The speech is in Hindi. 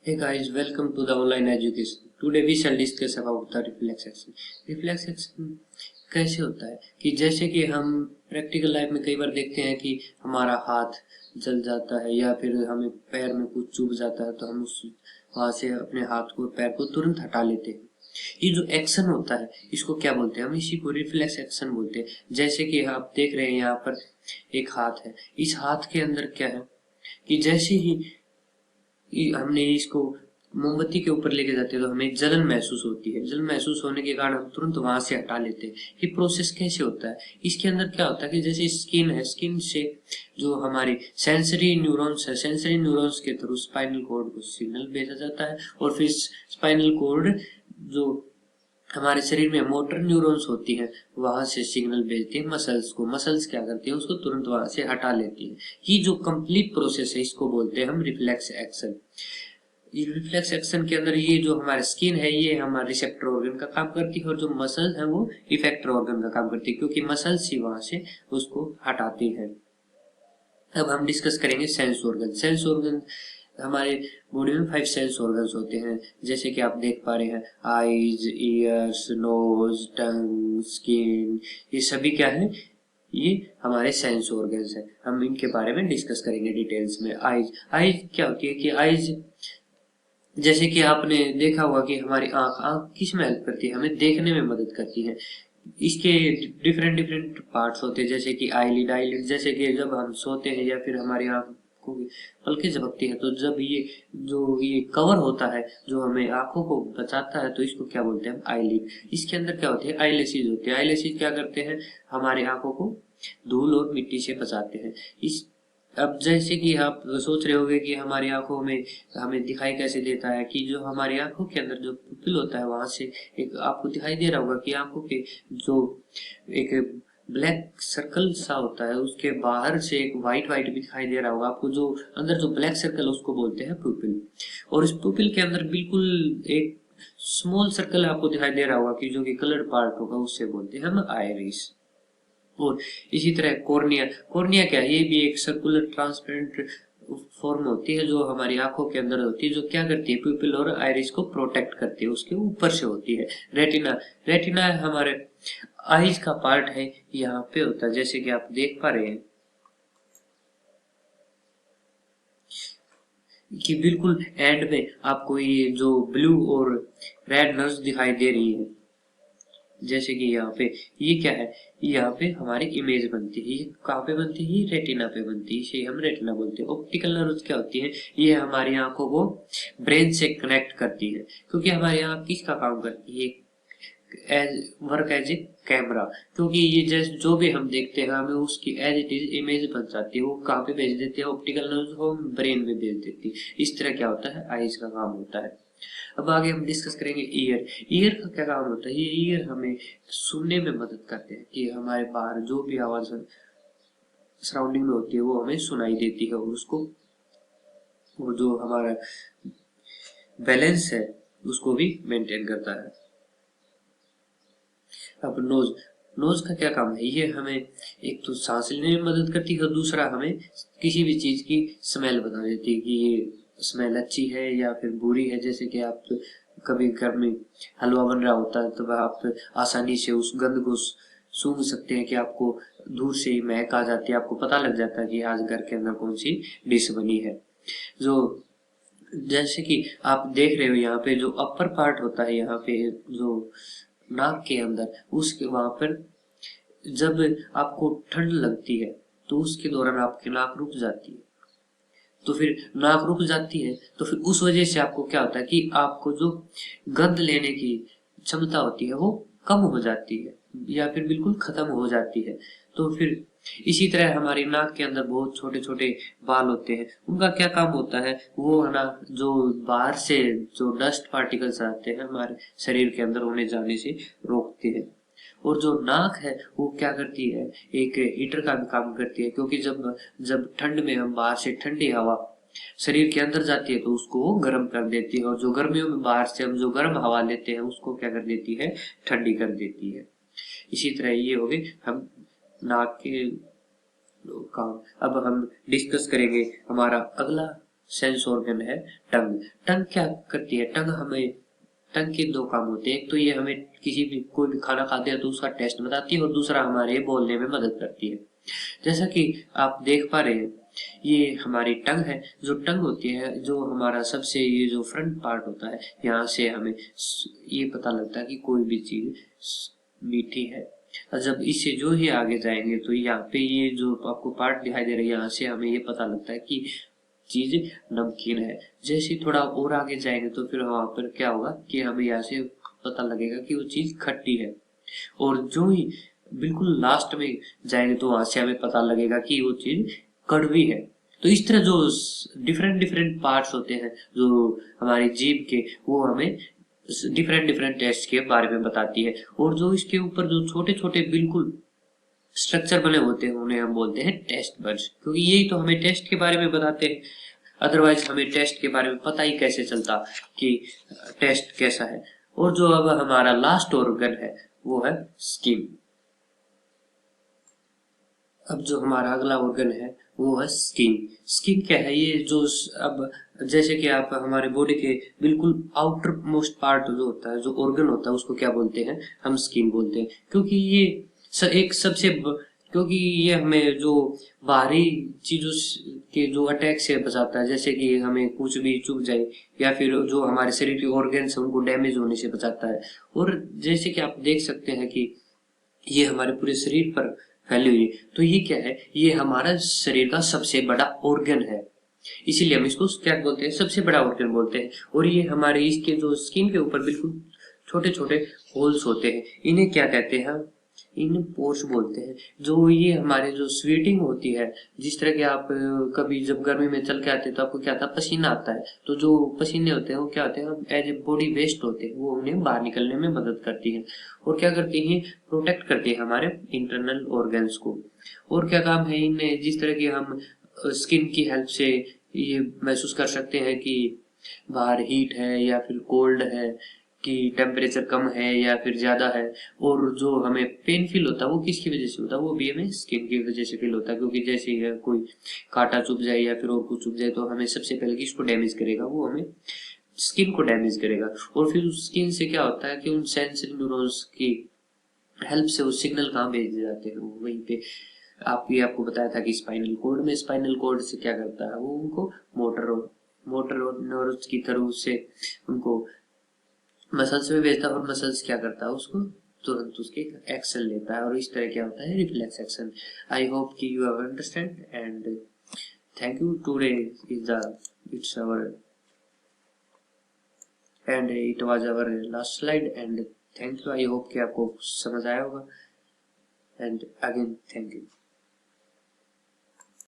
Hey guys, welcome to the online education. Today we shall discuss about the reflex action. Reflex action कैसे होता है कि जैसे कि हम प्रैक्टिकल लाइफ में कई बार देखते हैं कि हमारा हाथ जल जाता है या फिर हमें पैर में कुछ चुभ जाता है तो हम उस वहां से अपने हाथ को पैर को तुरंत हटा लेते हैं। ये जो एक्शन होता है इसको क्या बोलते हैं? हम इसी को रिफ्लेक्स एक्शन बोलते हैं। जैसे कि आप देख रहे हैं यहाँ पर एक हाथ है, इस हाथ के अंदर क्या है कि जैसे ही हमने इसको मोमबत्ती के ऊपर लेके जाते हैं तो हमें जलन महसूस होती है। जलन महसूस होने के कारण हम तुरंत वहां से हटा लेते हैं। ये प्रोसेस कैसे होता है? इसके अंदर क्या होता है कि जैसे स्किन है, स्किन से जो हमारे सेंसरी न्यूरॉन्स है, सेंसरी न्यूरॉन्स के थ्रू स्पाइनल कॉर्ड को सिग्नल भेजा जाता है और फिर स्पाइनल कॉर्ड जो हमारे शरीर में मोटर न्यूरॉन्स होती हैं वहां से सिग्नल भेजती है मसल्स को। मसल्स क्या करती है? उसको तुरंत वहां से हटा लेती है। ये जो कंप्लीट प्रोसेस है इसको बोलते हैं हम रिफ्लेक्स एक्शन। रिफ्लेक्स एक्शन के अंदर ये जो हमारा स्किन है ये हमारे रिसेप्टर ऑर्गन का काम करती है और जो मसल्स है वो इफेक्टर ऑर्गन का काम करती है, क्योंकि मसल्स ही वहां से उसको हटाती है। अब हम डिस्कस करेंगे सेंस ऑर्गन। सेंस ऑर्गन हमारे बॉडी में 5 सेंस ऑर्गन्स होते हैं, जैसे कि आप देख पा रहे हैं आईज, ईयर्स, नोज, टंग, स्किन, ये सभी क्या है? ये हमारे सेंस ऑर्गन्स हैं। हम इनके बारे में डिस्कस करेंगे डिटेल्स में। आईज, आईज क्या होती है कि आईज जैसे कि आपने देखा होगा कि हमारी आंख आंख किस में हेल्प करती है? हमें देखने में मदद करती है। इसके डिफरेंट डिफरेंट पार्ट्स होते हैं, जैसे कि आईलिड। आईलिड जैसे कि जब हम सोते हैं या फिर हमारी आंख को पलकें झपकती है तो जब ये कवर होता है जो हमें आंखों को बचाता है तो इसको क्या बोलते हैं? आईलिड। इसके अंदर क्या होती है? आईलेसिस होती है। आईलेसिस क्या करते हैं? हमारी आंखों को धूल और मिट्टी से बचाते हैं। इस अब जैसे कि आप सोच रहे होंगे कि हमारी आंखों में हमें दिखाई कैसे देता है, कि जो हमारी आंखों के अंदर जो पुपिल होता है वहां से एक आपको दिखाई दे रहा होगा कि आंखों के जो एक ब्लैक सर्कल सा होता है उसके बाहर से एक व्हाइट व्हाइट भी दिखाई दे रहा होगा आपको। जो अंदर जो ब्लैक सर्कल उसको बोलते हैं पुपिल। और इस पुपिल के अंदर बिल्कुल एक स्मॉल सर्कल आपको दिखाई दे रहा होगा कि जो कि कलर पार्ट होगा, उससे बोलते हैं हम आइरिस। और इसी तरह कॉर्निया। कॉर्निया क्या है? ये भी एक सर्कुलर ट्रांसपेरेंट फॉर्म होती है जो हमारी आंखों के अंदर होती है, जो क्या करती है? प्यूपिल और आइरिस को प्रोटेक्ट करती है, उसके ऊपर से होती है। रेटिना, रेटिना हमारे आईज का पार्ट है, यहाँ पे होता है, जैसे कि आप देख पा रहे हैं कि बिल्कुल एंड में आपको ये जो ब्लू और रेड नर्व्स दिखाई दे रही है। जैसे कि यहाँ पे ये क्या है? यहाँ पे हमारी इमेज बनती है। ये कहाँ पे बनती है? ये रेटिना पे बनती है, इसे हम रेटिना बोलते हैं। ऑप्टिकल नर्व्स क्या होती है? ये हमारी आंखों को ब्रेन से कनेक्ट करती है, क्योंकि हमारी आंख किसका काम करती है? As work as a camera. क्योंकि ये जैसे जो भी हम देखते हैं हमें उसकी एज इट इज इमेज बन जाती है। वो कहाँ पे भेज देती है? ऑप्टिकल नर्व्स को ब्रेन में भेज देती है। इस तरह क्या होता है? आईज का काम होता है। अब आगे हम डिस्कस करेंगे ईयर। ईयर का क्या काम होता है? ये ईयर हमें सुनने में मदद करते हैं कि हमारे बाहर जो भी आवाज सराउंडिंग में होती है वो हमें सुनाई देती है, और उसको वो जो हमारा बैलेंस है उसको भी मेंटेन करता है। अब नोज, नोज का क्या काम है? ये हमें एक तो सांस लेने में मदद करती है और दूसरा हमें किसी भी चीज की स्मेल बता देती है कि ये स्मेल अच्छी है या फिर बुरी है। जैसे कि आप कभी घर में हलवा बन रहा होता है तो आप आसानी से उस गंध को सूंघ सकते हैं कि आपको दूर से ही महक आ जाती है, आपको पता लग जाता है कि आज घर के अंदर कौन सी डिश बनी है। जो जैसे कि आप देख रहे हो यहाँ पे जो अपर पार्ट होता है, यहाँ पे जो नाक के अंदर, उसके वहां पर जब आपको ठंड लगती है तो उसके दौरान आपकी नाक रुक जाती है। तो फिर नाक रुक जाती है तो फिर उस वजह से आपको क्या होता है कि आपको जो गंध लेने की क्षमता होती है वो कम हो जाती है या फिर बिल्कुल खत्म हो जाती है। तो फिर इसी तरह हमारी नाक के अंदर बहुत छोटे छोटे बाल होते हैं, उनका क्या काम होता है? वो है ना, जो बाहर से जो डस्ट पार्टिकल्स आते हैं हमारे शरीर के अंदर उन्हें जाने से रोकते हैं। और जो नाक है वो क्या करती है? एक हीटर का भी काम करती है, क्योंकि जब जब ठंड में हम बाहर से ठंडी हवा शरीर के अंदर जाती है तो उसको वो गर्म कर देती है, और जो गर्मियों में बाहर से हम जो गर्म हवा लेते हैं उसको क्या कर देती है? ठंडी कर देती है। इसी तरह ये हो गए हम नाक के काम। अब हम डिस्कस करेंगे हमारा अगला सेंस ऑर्गन है टंग। टंग क्या करती है? टंग के दो काम होते हैं। एक तो ये हमें कोई भी खाना खाते हैं तो उसका टेस्ट बताती है, और दूसरा हमारे बोलने में मदद करती है। जैसा कि आप देख पा रहे हैं, ये हमारी टंग है। जो टंग होती है, जो हमारा सबसे ये जो फ्रंट पार्ट होता है, यहाँ से हमें ये पता लगता है कि कोई भी चीज मीठी है। और जब इससे जो ही आगे जाएंगे तो यहाँ पे ये जो आपको पार्ट दिखाई दे रहा है, यहाँ से हमें ये पता लगता है कि चीज नमकीन है। जैसे थोड़ा और आगे जाएंगे तो फिर वहां पर क्या होगा कि हमें यहाँ से पता लगेगा कि वो चीज खट्टी है। और जो ही बिल्कुल लास्ट में जाएंगे तो वहां से हमें पता लगेगा कि वो चीज कड़वी है। तो इस तरह जो डिफरेंट डिफरेंट पार्ट्स होते हैं जो हमारी जीभ के, वो हमें डिफरेंट डिफरेंट टेस्ट के बारे में बताती है। और जो इसके ऊपर जो छोटे छोटे बिल्कुल स्ट्रक्चर बने होते हैं उन्हें हम बोलते हैं टेस्ट बड्स, क्योंकि यही तो हमें टेस्ट के बारे में बताते हैं। अदरवाइज हमें टेस्ट के बारे में पता ही कैसे चलता कि टेस्ट कैसा है। और जो अब हमारा लास्ट ऑर्गन है वो है स्किन। अब जो हमारा अगला ऑर्गन है वो है स्किन। स्किन क्या है? ये जो अब जैसे कि आप हमारे बॉडी के बिल्कुल आउटर मोस्ट पार्ट जो होता है, जो ऑर्गन होता है, उसको क्या बोलते हैं? हम स्किन बोलते हैं। क्योंकि ये एक क्योंकि ये हमें जो बाहरी चीजों के जो अटैक से बचाता है, जैसे कि हमें कुछ भी चुभ जाए या फिर जो हमारे शरीर के ऑर्गन्स है उनको डैमेज होने से बचाता है। और जैसे कि आप देख सकते हैं कि ये हमारे पूरे शरीर पर फैली हुई है। तो ये क्या है? ये हमारा शरीर का सबसे बड़ा ऑर्गन है, इसीलिए हम इसको क्या बोलते हैं? सबसे बड़ा ऑर्गन बोलते हैं। और ये हमारे इसके जो स्किन के ऊपर बिल्कुल छोटे छोटे होल्स होते हैं, इन्हें क्या कहते हैं? इन्हें पोर्स बोलते हैं। जो ये हमारे जो स्वेटिंग होती है, जिस तरह के आप कभी जब गर्मी में चल के आते हैं तो आपको क्या आता है? पसीना आता है। तो जो पसीने होते हैं वो क्या होते हैं? एज ए बॉडी वेस्ट होते हैं, वो उन्हें बाहर निकलने में मदद करती है। और क्या करती है? प्रोटेक्ट करती है हमारे इंटरनल ऑर्गन्स को। और क्या काम है इनमें? जिस तरह की हम स्किन की हेल्प से ये महसूस कर सकते हैं कि बाहर हीट है या फिर कोल्ड है, कि टेम्परेचर कम है या फिर ज्यादा है। और जो हमें पेन फील होता है वो किसकी वजह से होता है? वो भी हमें स्किन की वजह से फील होता है। क्योंकि जैसे ही कोई कांटा चुभ जाए या फिर और कुछ चुभ जाए तो हमें सबसे पहले किसको डैमेज करेगा? वो हमें स्किन को डैमेज करेगा। और फिर उस स्किन से क्या होता है कि उन सेंसरी न्यूरॉन्स की हेल्प से वो सिग्नल कहाँ भेजे जाते हैं? वो वहीं पे आपको बताया था कि स्पाइनल कोड में। स्पाइनल कोड से क्या करता है? वो उनको मोटर और न्यूरॉन्स की तरह से उनको मसल्स में भेजता है। और मसल्स क्या करता है? उसको तुरंत उसके एक्शन लेता है। और इस तरह क्या होता है? Reflex action. आई होप कि you have understand and thank you. Today is the its our and it was our last slide and thank you. I hope कि आपको समझ आया होगा एंड अगेन थैंक यू।